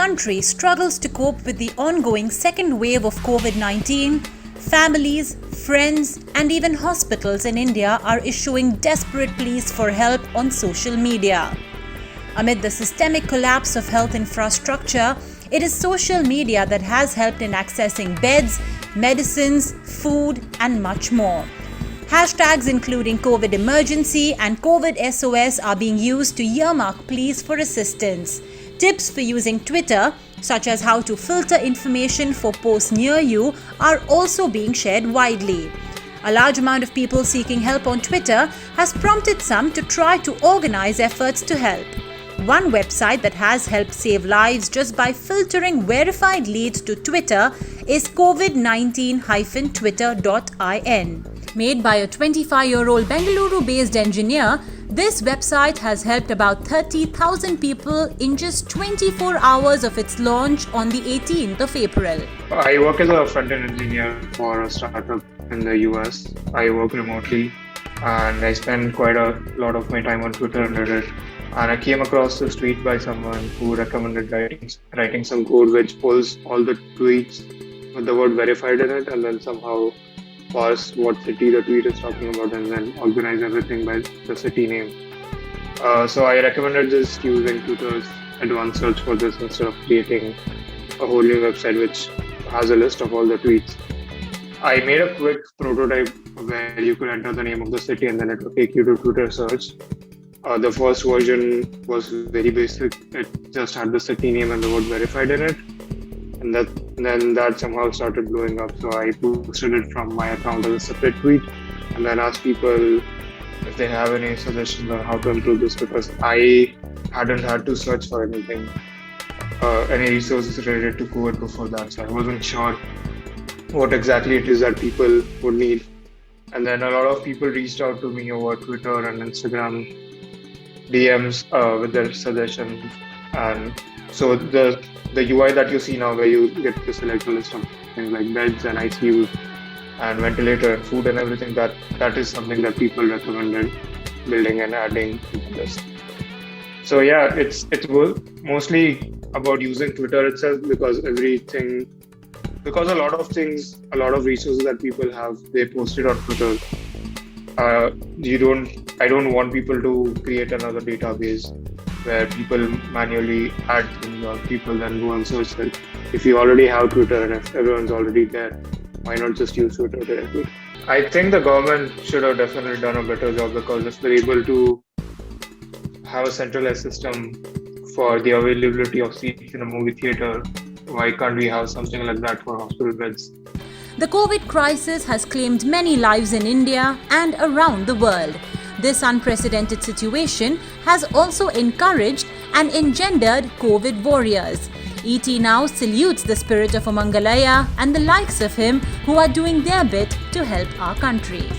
country struggles to cope with the ongoing second wave of COVID-19, families, friends, and even hospitals in India are issuing desperate pleas for help on social media. Amid the systemic collapse of health infrastructure, it is social media that has helped in accessing beds, medicines, food, and much more. Hashtags including COVID emergency and COVID SOS are being used to earmark pleas for assistance. Tips for using Twitter, such as how to filter information for posts near you, are also being shared widely. A large amount of people seeking help on Twitter has prompted some to try to organize efforts to help. One website that has helped save lives just by filtering verified leads to Twitter is covid19-twitter.in. Made by a 25-year-old Bengaluru-based engineer, this website has helped about 30,000 people in just 24 hours of its launch on the 18th of April. I work as a front-end engineer for a startup in the US. I work remotely and I spend quite a lot of my time on Twitter and Reddit. And I came across this tweet by someone who recommended writing some code which pulls all the tweets with the word verified in it and then somehow parse what city the tweet is talking about and then organize everything by the city name. So I recommended just using Twitter's advanced search for this instead of creating a whole new website which has a list of all the tweets. I made a quick prototype where you could enter the name of the city and then it would take you to Twitter search. The first version was very basic. It just had the city name and the word verified in it. And then that somehow started blowing up. So I posted it from my account as a separate tweet and then asked people if they have any suggestions on how to improve this because I hadn't had to search for anything, any resources related to COVID before that. So I wasn't sure what exactly it is that people would need. And then a lot of people reached out to me over Twitter and Instagram DMs with their suggestions. And so the UI that you see now where you get to select a list of things like beds and ICUs and ventilator and food and everything, that is something that people recommended building and adding to the list. So yeah, it's mostly about using Twitter itself because a lot of resources that people have, they posted on Twitter. I don't want people to create another database where people manually add things or people then go and search them. If you already have Twitter and if everyone's already there, why not just use Twitter directly? I think the government should have definitely done a better job because if they're able to have a centralized system for the availability of seats in a movie theater, why can't we have something like that for hospital beds? The COVID crisis has claimed many lives in India and around the world. This unprecedented situation has also encouraged and engendered COVID warriors. ET now salutes the spirit of Umang Galaiya and the likes of him who are doing their bit to help our country.